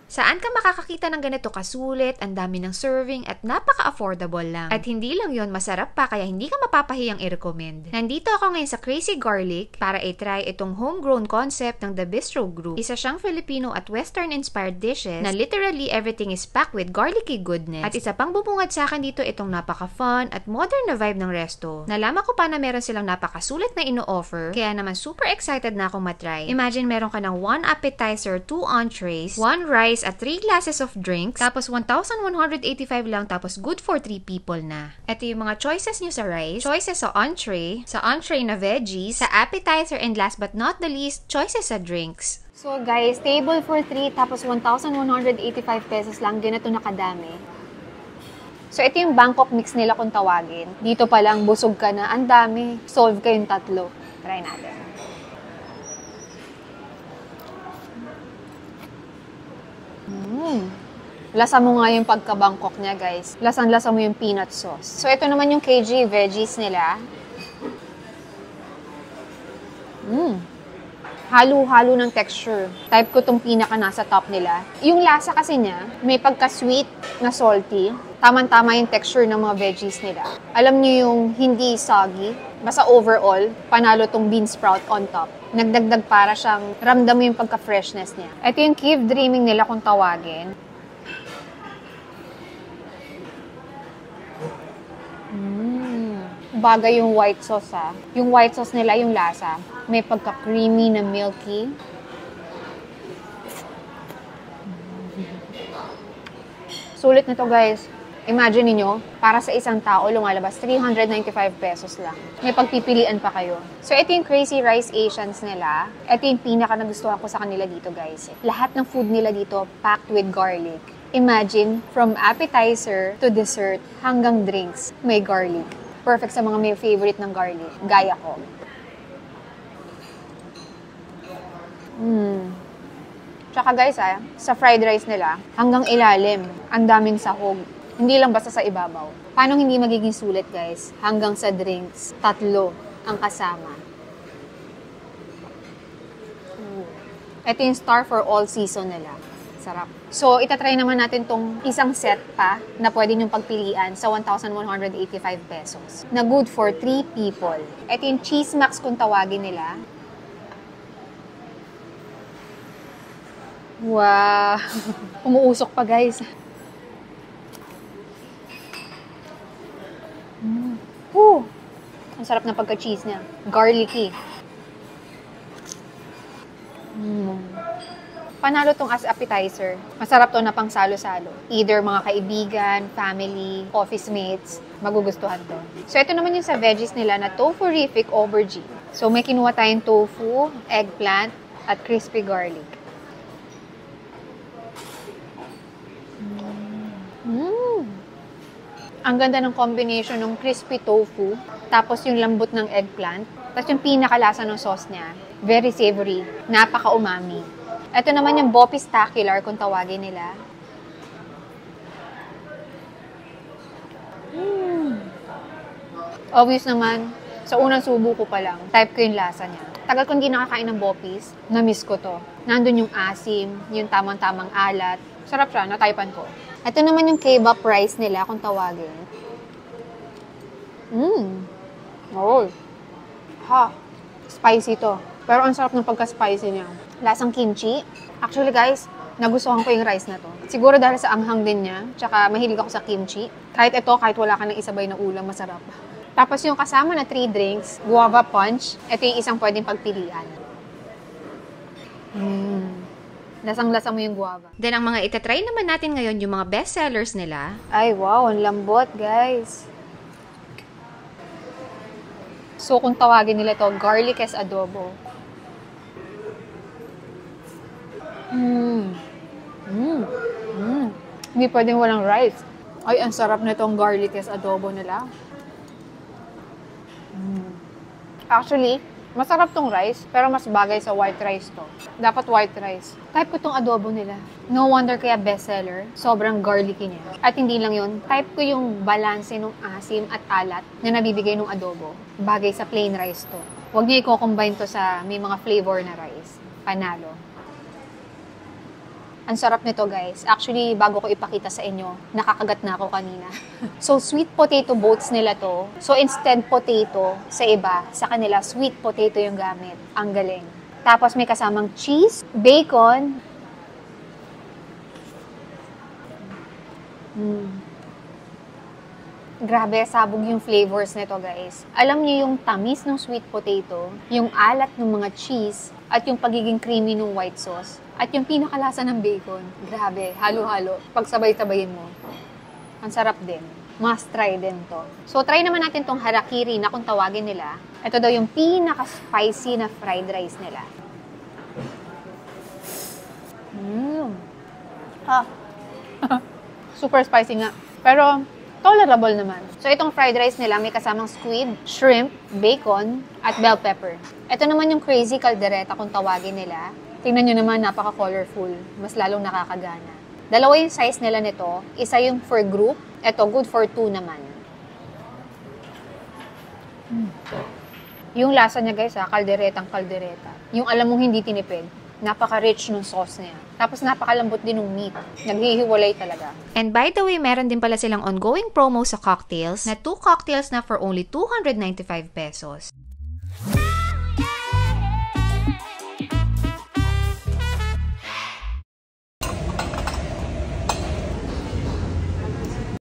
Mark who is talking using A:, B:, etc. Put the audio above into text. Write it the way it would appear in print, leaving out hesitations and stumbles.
A: Saan ka makakakita ng ganito kasulit, ang dami ng serving at napaka-affordable lang. At hindi lang yon, masarap pa kaya hindi ka mapapahiyang i-recommend. Nandito ako ngayon sa Crazy Garlic para i-try itong homegrown concept ng The Bistro Group. Isa siyang Filipino at Western-inspired dishes na literally everything is packed with garlicky goodness. At isa pang bumungad sa akin dito itong napaka-fun at modern na vibe ng resto. Nalaman ko pa na meron silang napakasulit na ino-offer, kaya naman super excited na akong matry. Imagine meron ka ng 1 appetizer, 2 entrees, 1 rice at 3 glasses of drinks, tapos 1,185 lang, tapos good for 3 people na. Ito yung mga choices nyo sa rice, choices sa entree na veggies, sa appetizer, and last but not the least, choices sa drinks. So guys, table for 3, tapos 1,185 pesos lang, ganito nakadami. So ito yung Bangkok mix nila kung tawagin. Dito pa lang, busog ka na, ang dami. Solve kayong tatlo. Try natin. Lasa mo nga yung pagka-Bangkok niya, guys. Lasang-lasa mo yung peanut sauce. So, ito naman yung KG veggies nila. Halo-halo ng texture. Type ko tong pinaka nasa top nila. Yung lasa kasi niya, may pagka-sweet na salty. Tama-tama yung texture ng mga veggies nila. Alam niyo yung hindi soggy. Basta overall, panalo tong bean sprout on top. Nagdagdag para siyang ramdam mo yung pagka-freshness niya. Ito yung Cave Dreaming nila kung tawagin. Bagay yung white sauce ha. Yung white sauce nila, yung lasa. May pagka-creamy na milky. Sulit na to guys. Imagine niyo, para sa isang tao lumalabas 395 pesos lang. May pagpipilian pa kayo. So ito yung Crazy Rice Asians nila. Ito yung pinaka nagustuhan ko sa kanila dito guys. Lahat ng food nila dito packed with garlic. Imagine, from appetizer to dessert hanggang drinks, may garlic. Perfect sa mga may favorite ng garlic. Gaya ko. Tsaka guys sa fried rice nila, hanggang ilalim, ang daming sahog. Hindi lang basta sa ibabaw. Paano hindi magiging sulit guys? Hanggang sa drinks, 3 ang kasama. Ito yung star for all season nila. Sarap. So, itatry naman natin tong isang set pa na pwede nyong pagpilian sa 1,185 pesos. Na good for 3 people. Ito yung Cheese Max kung tawagin nila. Wow! Umuusok pa guys. Ang sarap ng pagka-cheese niya. Garlicky. Panalo tong as appetizer. Masarap to na pang salo-salo. Either mga kaibigan, family, office mates, magugustuhan to. So, ito naman yung sa veggies nila na tofu-rific aubergine. So, may kinuha tayong tofu, eggplant, at crispy garlic. Ang ganda ng combination ng crispy tofu, tapos yung lambot ng eggplant, tapos yung pinakalasa ng sauce niya, very savory, napaka-umami. Ito naman yung Bopistacular kung tawagin nila. Obvious naman, sa unang subo ko pa lang, type ko yung lasa niya. Tagal kong hindi nakakain ng Bopis, na-miss ko to. Nandun yung asim, yung tamang-tamang alat. Sarap siya, na-typean ko. Ito naman yung K-bop rice nila kung tawagin. Oh. Ha. Spicy to. Pero ang sarap ng pagka-spicy niya. Lasang kimchi. Actually guys, nagustuhan ko yung rice na to. Siguro dahil sa anghang din niya, tsaka mahilig ako sa kimchi. Kahit ito, kahit wala ka ng isabay na ulam, masarap. Tapos yung kasama na 3 drinks, guava punch, ito yung isang pwedeng pagpilian. Lasang-lasa mo yung guava. Then, ang mga itatry naman natin ngayon, yung mga best sellers nila.
B: Ay, wow, ang lambot, guys.
A: So, kung tawagin nila to, garlic as adobo.
B: Hindi pwedeng walang rice. Ay, ang sarap na itong garlic as adobo nila. Actually, masarap tong rice, pero mas bagay sa white rice to. Dapat white rice. Type ko tong adobo nila. No wonder kaya bestseller. Sobrang garlicky niya. At hindi lang yun, type ko yung balanse ng asim at alat na nabibigay ng adobo. Bagay sa plain rice to. Huwag niyo i-combine to sa may mga flavor na rice. Panalo. Ang sarap nito, guys. Actually, bago ko ipakita sa inyo, nakakagat na ako kanina. So, sweet potato boats nila to. So, instead potato, sa iba, sa kanila, sweet potato yung gamit. Ang galing. Tapos, may kasamang cheese, bacon. Grabe, sabog yung flavors nito, guys. Alam niyo yung tamis ng sweet potato, yung alat ng mga cheese, at yung pagiging creamy ng white sauce. At yung pinakalasa ng bacon, grabe, halo-halo. Pagsabay-sabayin mo, ang sarap din. Must try din to. So, try naman natin tong harakiri na kung tawagin nila. Ito daw yung pinaka-spicy na fried rice nila. Super spicy nga. Pero, tolerable naman. So, itong fried rice nila, may kasamang squid, shrimp, bacon, at bell pepper. Ito naman yung crazy caldereta kung tawagin nila. Tingnan nyo naman, napaka-colorful. Mas lalong nakakagana. Dalawa yung size nila nito. Isa yung for group. Ito, good for 2 naman. Yung lasa niya, guys, kalderetang kaldereta. Yung alam mong hindi tinipid. Napaka-rich ng sauce niya. Tapos napakalambot din ng meat. Naghihiwalay talaga.
A: And by the way, meron din pala silang ongoing promo sa cocktails na 2 cocktails na for only 295 pesos.